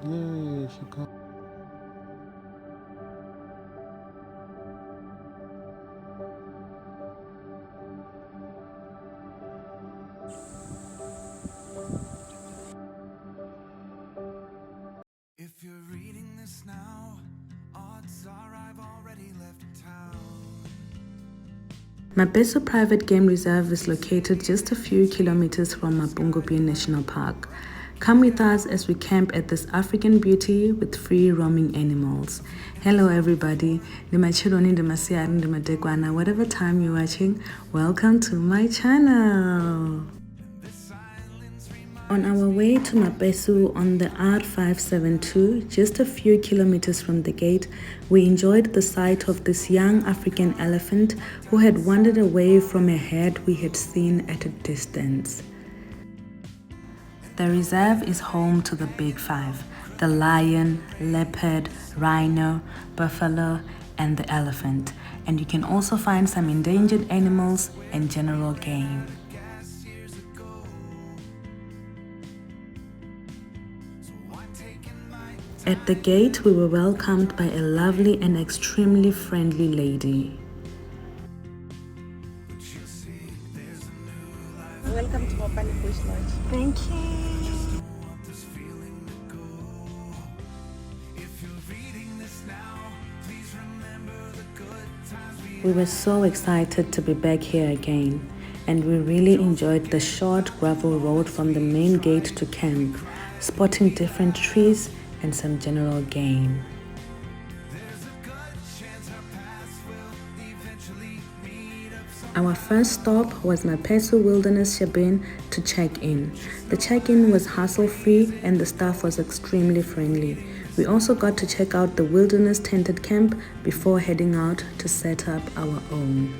Yeah, she come. If you're reading this now, odds are I've already left town. Mapesu Private Game Reserve is located just a few kilometers from Mapungubwe National Park. Come with us as we camp at this African beauty with free roaming animals. Hello everybody, whatever time you're watching, welcome to my channel. On our way to Mapesu on the R572, just a few kilometers from the gate, we enjoyed the sight of this young African elephant who had wandered away from a herd we had seen at a distance. The reserve is home to the Big Five: the lion, leopard, rhino, buffalo, and the elephant. And you can also find some endangered animals and general game. At the gate, we were welcomed by a lovely and extremely friendly lady. Welcome to Mopani Bush Lodge. Thank you. We were so excited to be back here again, and we really enjoyed the short gravel road from the main gate to camp, spotting different trees and some general game. Our first stop was Mapesu Wilderness Cabin to check in. The check-in was hassle-free and the staff was extremely friendly. We also got to check out the wilderness tented camp before heading out to set up our own.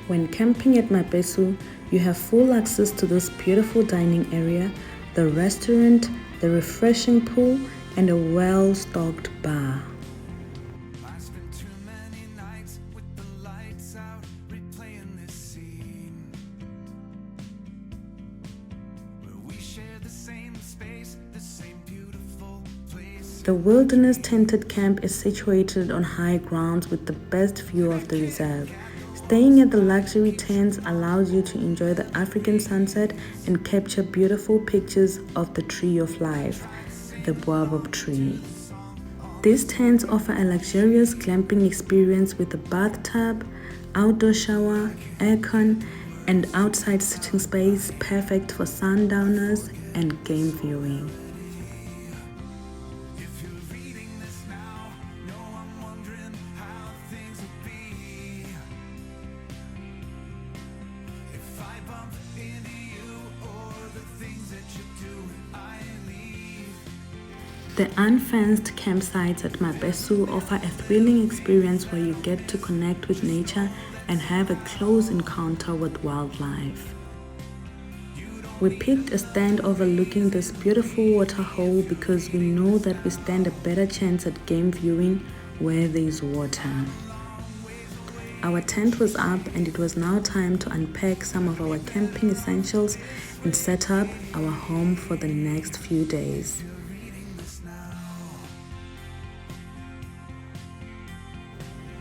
When camping at Mapesu, you have full access to this beautiful dining area, the restaurant, the refreshing pool, and a well-stocked bar. I spent too many nights with the lights out, replaying this scene where we share the same space, the same beautiful place. The wilderness tented camp is situated on high grounds with the best view of the reserve. Staying at the luxury tents allows you to enjoy the African sunset and capture beautiful pictures of the tree of life, the baobab tree. These tents offer a luxurious glamping experience with a bathtub, outdoor shower, aircon, and outside sitting space perfect for sundowners and game viewing. The unfenced campsites at Mapesu offer a thrilling experience where you get to connect with nature and have a close encounter with wildlife. We picked a stand overlooking this beautiful waterhole because we know that we stand a better chance at game viewing where there is water. Our tent was up and it was now time to unpack some of our camping essentials and set up our home for the next few days.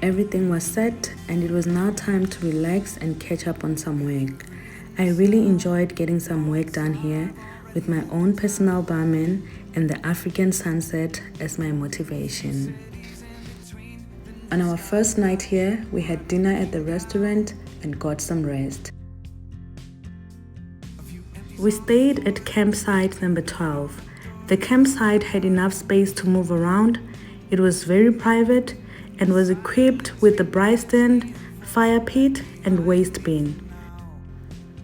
Everything was set and it was now time to relax and catch up on some work. I really enjoyed getting some work done here with my own personal barman and the African sunset as my motivation. On our first night here, we had dinner at the restaurant and got some rest. We stayed at campsite number 12. The campsite had enough space to move around. It was very private and was equipped with a braai stand, fire pit, and waste bin.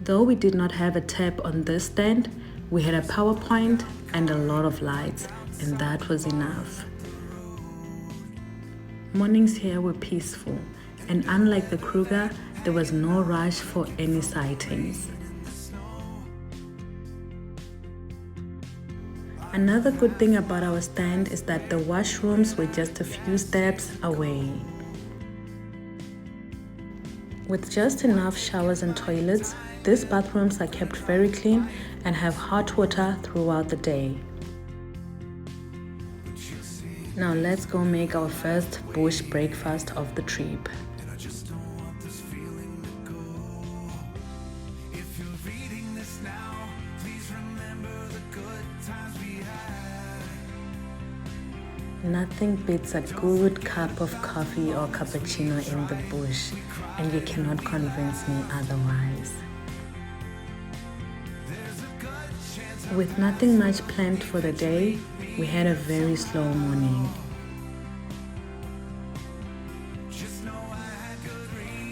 Though we did not have a tap on this stand, we had a power point and a lot of lights, and that was enough. Mornings here were peaceful, and unlike the Kruger, there was no rush for any sightings. Another good thing about our stand is that the washrooms were just a few steps away. With just enough showers and toilets, these bathrooms are kept very clean and have hot water throughout the day. Now let's go make our first bush breakfast of the trip. And I just don't want this feeling to go. If you're reading this now, please remember the good times we had. Nothing beats a good cup of coffee or cappuccino in the bush, and you cannot convince me otherwise. With nothing much planned for the day, we had a very slow morning.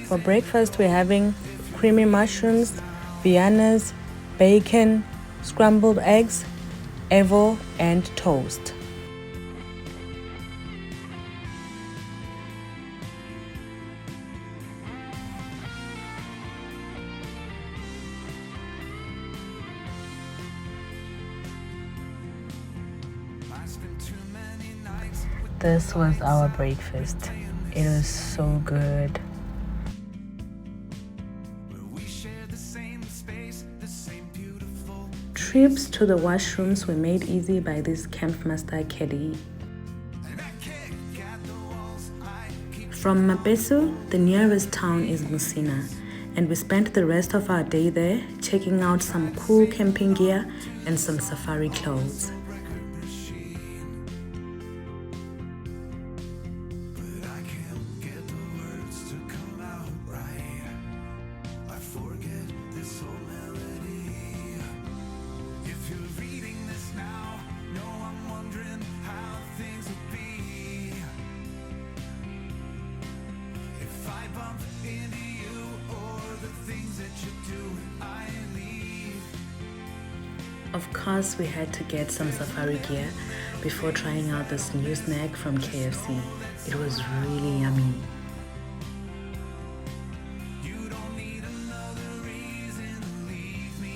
For breakfast, we're having creamy mushrooms, viandas, bacon, scrambled eggs, evo, and toast. This was our breakfast. It was so good. Trips to the washrooms were made easy by this campmaster caddy. From Mapesu, the nearest town is Musina, and we spent the rest of our day there checking out some cool camping gear and some safari clothes. Of course, we had to get some safari gear before trying out this new snack from KFC. It was really yummy.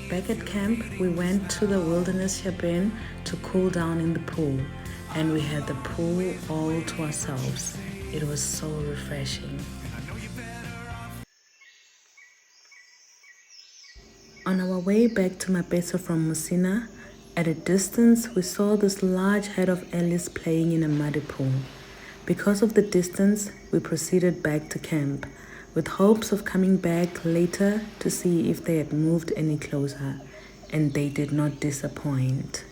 Back at camp, we went to the wilderness cabin to cool down in the pool, and we had the pool all to ourselves. It was so refreshing. On our way back to Mapesu from Musina, at a distance we saw this large herd of ellis playing in a muddy pool. Because of the distance, we proceeded back to camp, with hopes of coming back later to see if they had moved any closer, and they did not disappoint.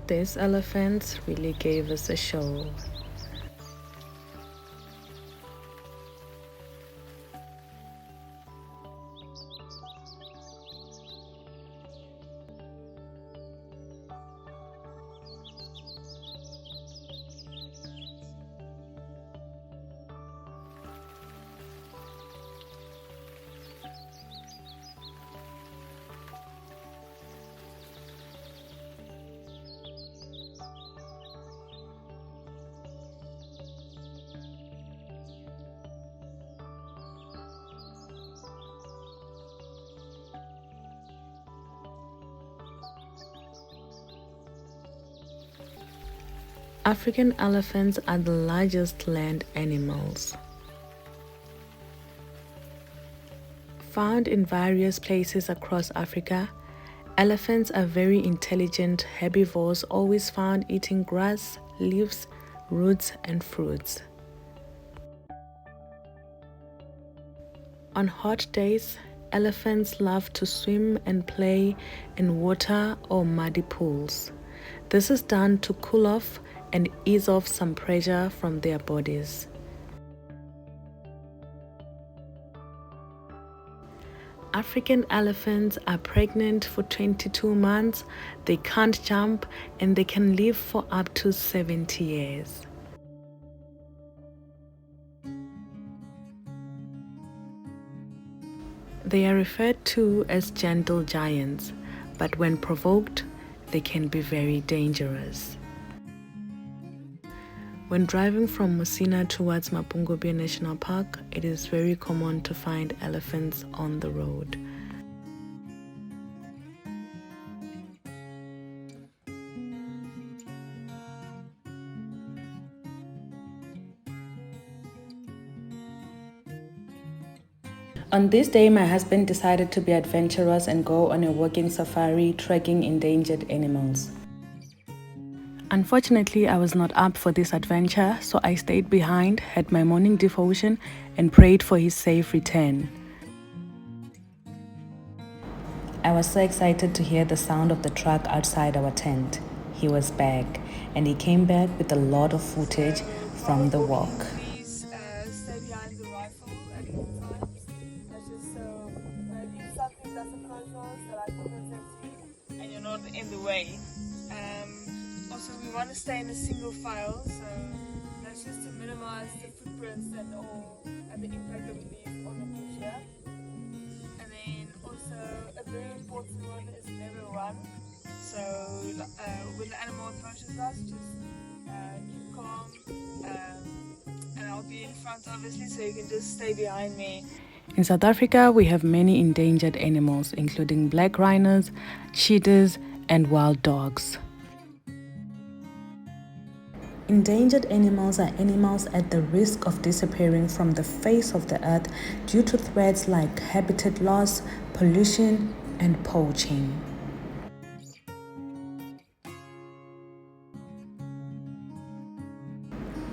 These elephants really gave us a show. African elephants are the largest land animals. Found in various places across Africa, elephants are very intelligent herbivores always found eating grass, leaves, roots, and fruits. On hot days, elephants love to swim and play in water or muddy pools. This is done to cool off and ease off some pressure from their bodies. African elephants are pregnant for 22 months, they can't jump, and they can live for up to 70 years. They are referred to as gentle giants, but when provoked, they can be very dangerous. When driving from Musina towards Mapungubwe National Park, it is very common to find elephants on the road. On this day, my husband decided to be adventurous and go on a walking safari tracking endangered animals. Unfortunately, I was not up for this adventure, so I stayed behind, had my morning devotion, and prayed for his safe return. I was so excited to hear the sound of the truck outside our tent. He was back, and he came back with a lot of footage from the walk. Please stay behind the rifle at all times. That's just so if something doesn't control, that I can protect you and you're not in the way. Also, we want to stay in a single file, so that's just to minimize the footprints and the impact that we leave on the bush here. And then also a very important one is never run. So when the animal approaches us, just keep calm, and I'll be in front obviously, so you can just stay behind me. In South Africa, we have many endangered animals, including black rhinos, cheetahs, and wild dogs. Endangered animals are animals at the risk of disappearing from the face of the earth due to threats like habitat loss, pollution, and poaching.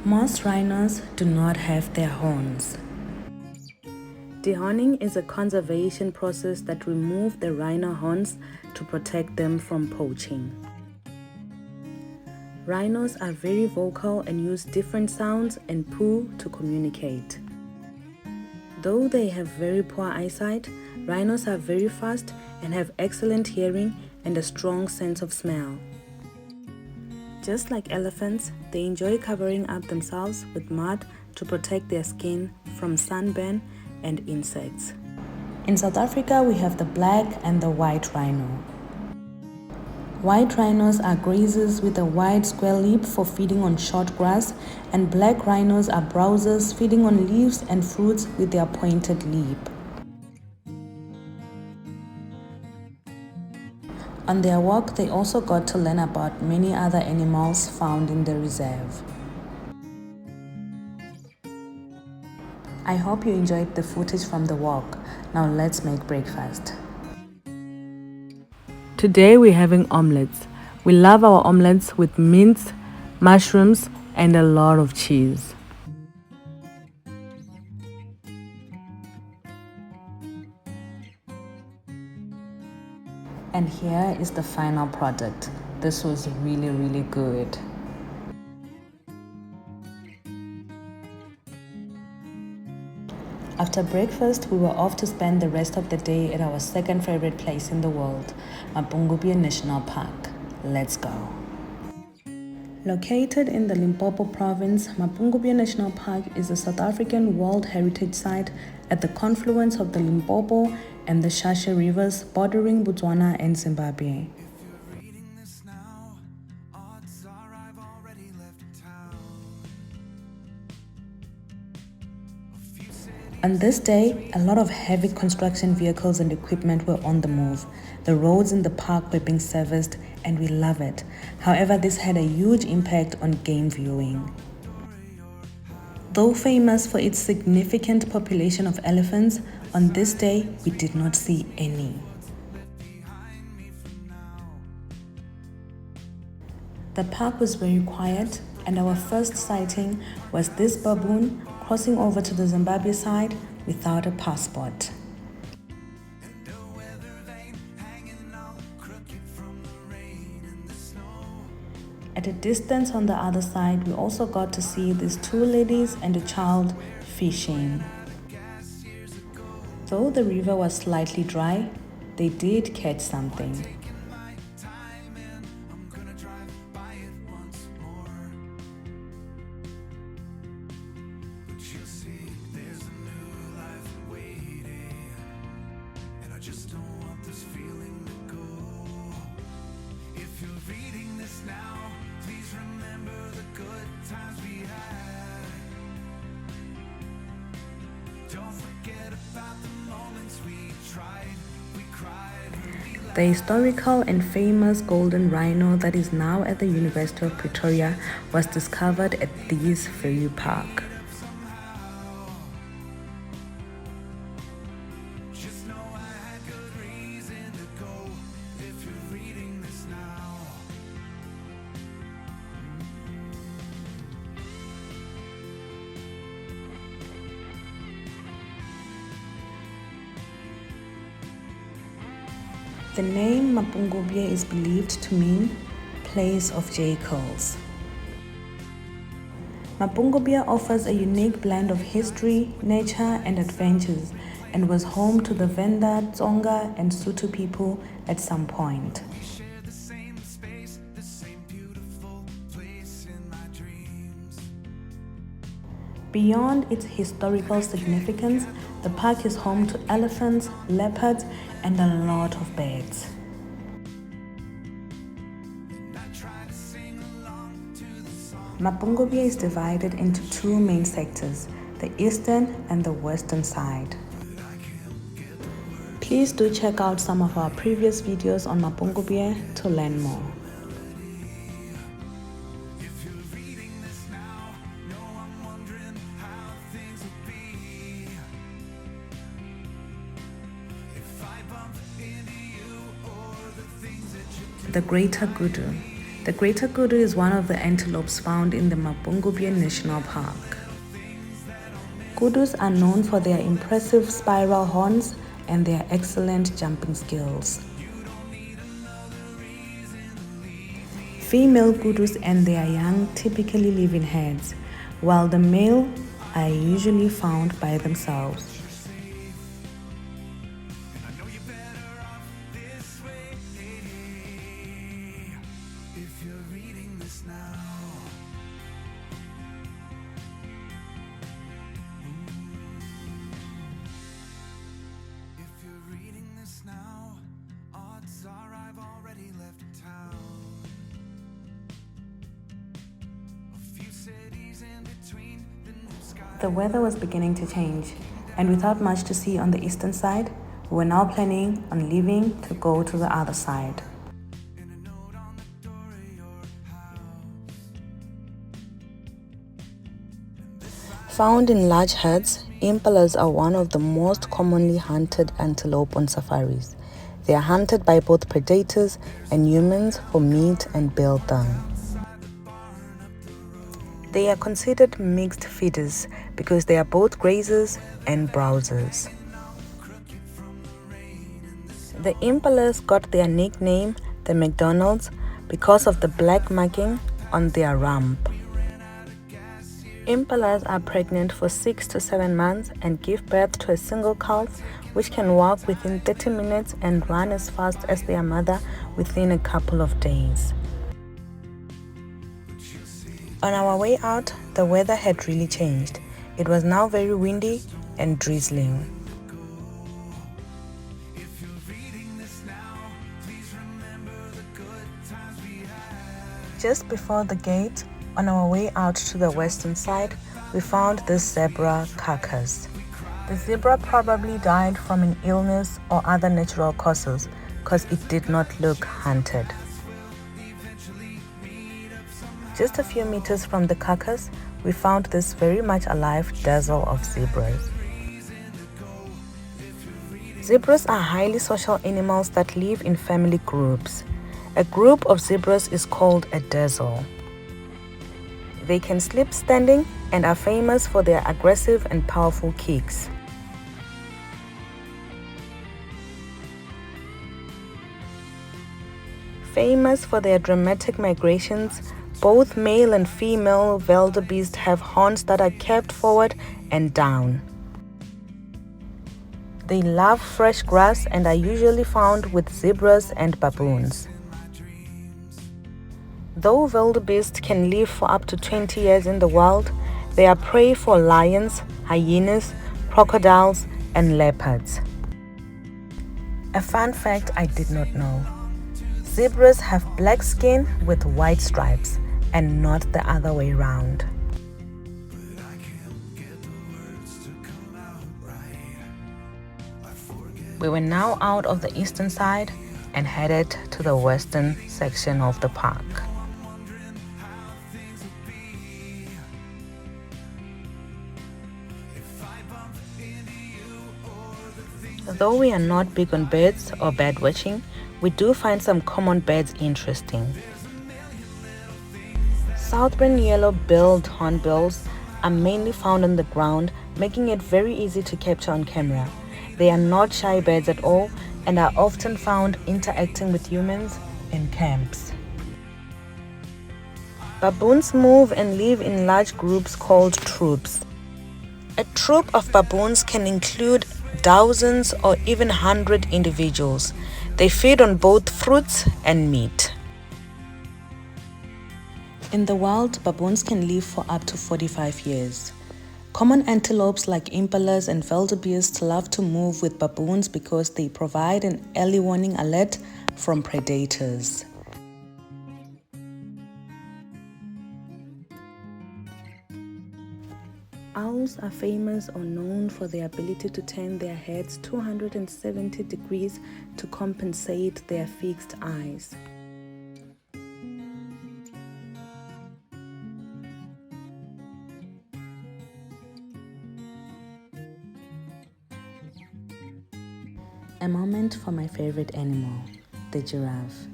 Most rhinos do not have their horns. Dehorning is a conservation process that removes the rhino horns to protect them from poaching. Rhinos are very vocal and use different sounds and poo to communicate. Though they have very poor eyesight, rhinos are very fast and have excellent hearing and a strong sense of smell. Just like elephants, they enjoy covering up themselves with mud to protect their skin from sunburn and insects. In South Africa, we have the black and the white rhino. White rhinos are grazers with a wide square lip for feeding on short grass, and black rhinos are browsers feeding on leaves and fruits with their pointed lip. On their walk, they also got to learn about many other animals found in the reserve. I hope you enjoyed the footage from the walk. Now let's make breakfast. Today we're having omelets. We love our omelets with mince, mushrooms, and a lot of cheese. And here is the final product. This was really good. After breakfast, we were off to spend the rest of the day at our second favorite place in the world, Mapungubwe National Park. Let's go. Located in the Limpopo province, Mapungubwe National Park is a South African World Heritage Site at the confluence of the Limpopo and the Shashe rivers bordering Botswana and Zimbabwe. On this day, a lot of heavy construction vehicles and equipment were on the move. The roads in the park were being serviced, and we love it. However, this had a huge impact on game viewing. Though famous for its significant population of elephants, on this day we did not see any. The park was very quiet, and our first sighting was this baboon crossing over to the Zimbabwe side without a passport. At a distance on the other side, we also got to see these two ladies and a child fishing. Though the river was slightly dry, they did catch something. The historical and famous golden rhino that is now at the University of Pretoria was discovered at this very park. The name Mapungubwe is believed to mean place of jackals. Mapungubwe offers a unique blend of history, nature, and adventures, and was home to the Venda, Tsonga, and Sotho people at some point. Beyond its historical significance, the park is home to elephants, leopards, and a lot of birds. Mapungubwe is divided into two main sectors, the eastern and the western side. Please do check out some of our previous videos on Mapungubwe to learn more. The Greater Kudu. The Greater Kudu is one of the antelopes found in the Mapungubwe National Park. Kudus are known for their impressive spiral horns and their excellent jumping skills. Female kudus and their young typically live in herds, while the male are usually found by themselves. The weather was beginning to change, and without much to see on the eastern side, we were now planning on leaving to go to the other side. Found in large herds, impalas are one of the most commonly hunted antelope on safaris. They are hunted by both predators and humans for meat and biltong. They are considered mixed feeders because they are both grazers and browsers. The impalas got their nickname, the McDonald's, because of the black marking on their rump. Impalas are pregnant for 6 to 7 months and give birth to a single calf, which can walk within 30 minutes and run as fast as their mother within a couple of days. On our way out, the weather had really changed. It was now very windy and drizzling. Just before the gate, on our way out to the western side, we found this zebra carcass. The zebra probably died from an illness or other natural causes because it did not look hunted. Just a few meters from the carcass, we found this very much alive dazzle of zebras. Zebras are highly social animals that live in family groups. A group of zebras is called a dazzle. They can sleep standing and are famous for their aggressive and powerful kicks. Famous for their dramatic migrations, both male and female wildebeest have horns that are kept forward and down. They love fresh grass and are usually found with zebras and baboons. Though wildebeest can live for up to 20 years in the wild, they are prey for lions, hyenas, crocodiles, and leopards. A fun fact I did not know: zebras have black skin with white stripes and not the other way around. We were now out of the eastern side and headed to the western section of the park. Though we are not big on birds or bird watching, we do find some common birds interesting. Southern yellow-billed hornbills are mainly found on the ground, making it very easy to capture on camera. They are not shy birds at all and are often found interacting with humans in camps. Baboons move and live in large groups called troops. A troop of baboons can include dozens or even 100 individuals. They feed on both fruits and meat. In the wild, baboons can live for up to 45 years. Common antelopes like impalas and wildebeest love to move with baboons because they provide an early warning alert from predators. Owls are famous or known for their ability to turn their heads 270 degrees to compensate their fixed eyes. A moment for my favorite animal, the giraffe.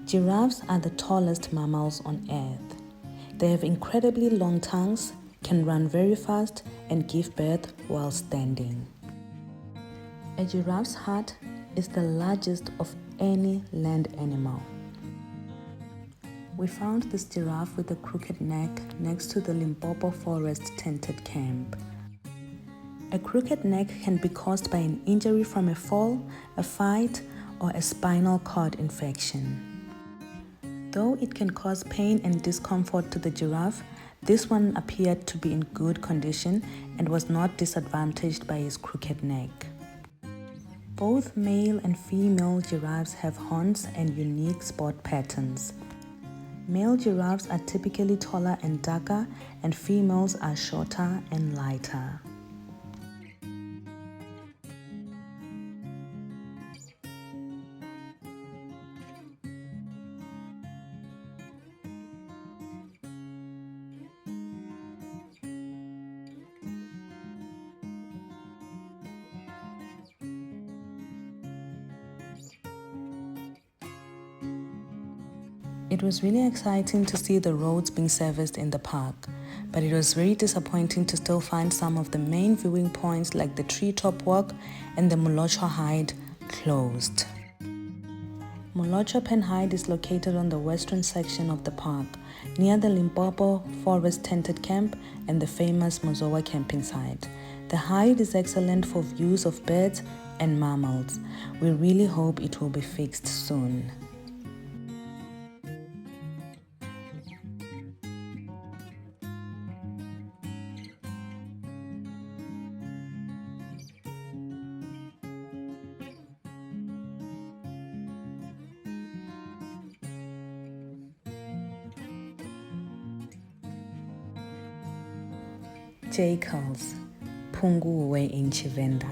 Giraffes are the tallest mammals on earth. They have incredibly long tongues, can run very fast, and give birth while standing. A giraffe's heart is the largest of any land animal. We found this giraffe with a crooked neck next to the Limpopo Forest tented camp. A crooked neck can be caused by an injury from a fall, a fight, or a spinal cord infection. Though it can cause pain and discomfort to the giraffe, this one appeared to be in good condition and was not disadvantaged by his crooked neck. Both male and female giraffes have horns and unique spot patterns. Male giraffes are typically taller and darker, and females are shorter and lighter. It was really exciting to see the roads being serviced in the park, but it was very disappointing to still find some of the main viewing points like the Treetop Walk and the Molocho Hide closed. Molocho Pen Hide is located on the western section of the park, near the Limpopo Forest tented camp and the famous Mozowa camping site. The hide is excellent for views of birds and mammals. We really hope it will be fixed soon. Jackals, Mapungubwe in Chivenda.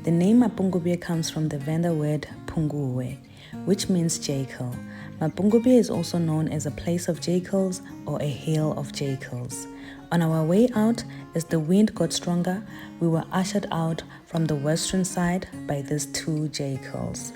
The name Mapungubwe comes from the Venda word Pungubwe, which means jackal. Mapungubwe is also known as a place of jackals or a hill of jackals. On our way out, as the wind got stronger, we were ushered out from the western side by these two jackals.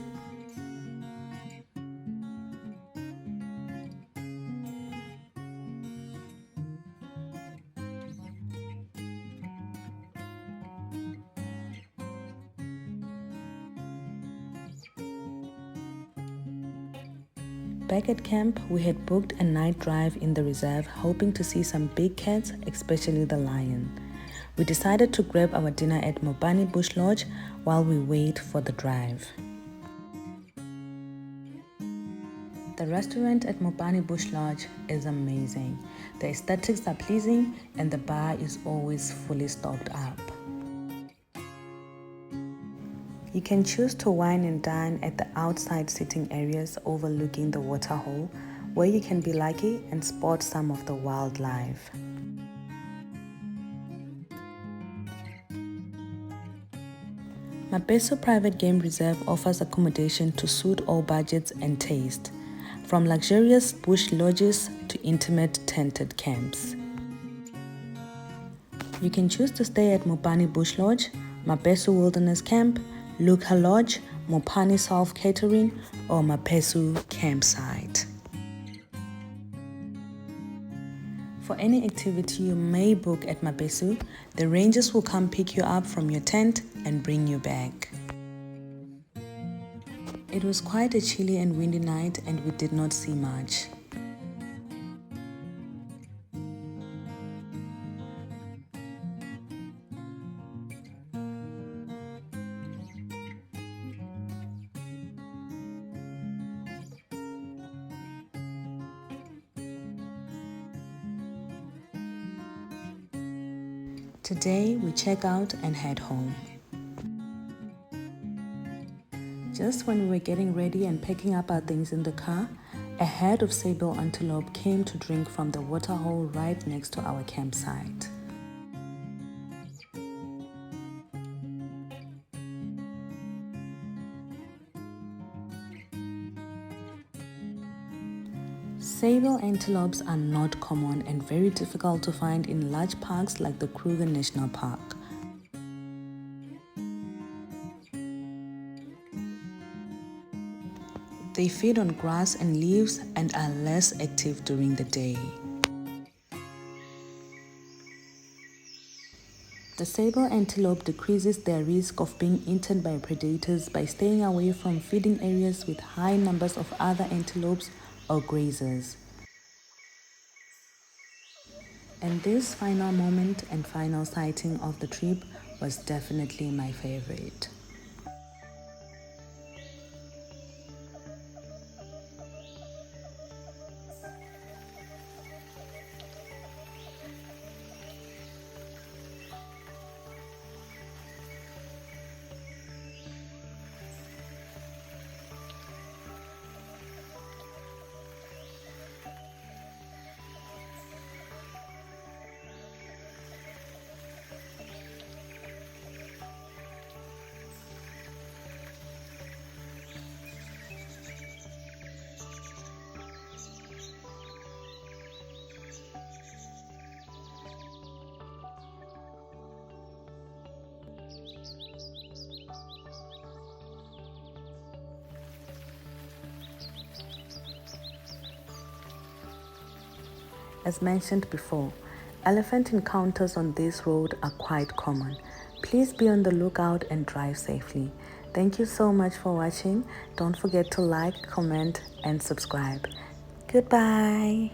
Back at camp, we had booked a night drive in the reserve, hoping to see some big cats, especially the lion. We decided to grab our dinner at Mopani Bush Lodge while we wait for the drive. The restaurant at Mopani Bush Lodge is amazing. The aesthetics are pleasing and the bar is always fully stocked up. You can choose to wine and dine at the outside sitting areas overlooking the waterhole, where you can be lucky and spot some of the wildlife. Mapesu Private Game Reserve offers accommodation to suit all budgets and taste, from luxurious bush lodges to intimate tented camps. You can choose to stay at Mopani Bush Lodge, Mapesu Wilderness Camp, Luka Lodge, Mopani Self Catering, or Mapesu Campsite. For any activity you may book at Mapesu, the rangers will come pick you up from your tent and bring you back. It was quite a chilly and windy night and we did not see much. Today we check out and head home. Just when we were getting ready and packing up our things in the car, a herd of sable antelope came to drink from the waterhole right next to our campsite. Sable antelopes are not common and very difficult to find in large parks like the Kruger National Park. They feed on grass and leaves and are less active during the day. The sable antelope decreases their risk of being eaten by predators by staying away from feeding areas with high numbers of other antelopes or grazers. And this final moment and final sighting of the trip was definitely my favorite. As mentioned before, elephant encounters on this road are quite common. Please be on the lookout and drive safely. Thank you so much for watching. Don't forget to like, comment, and subscribe. Goodbye.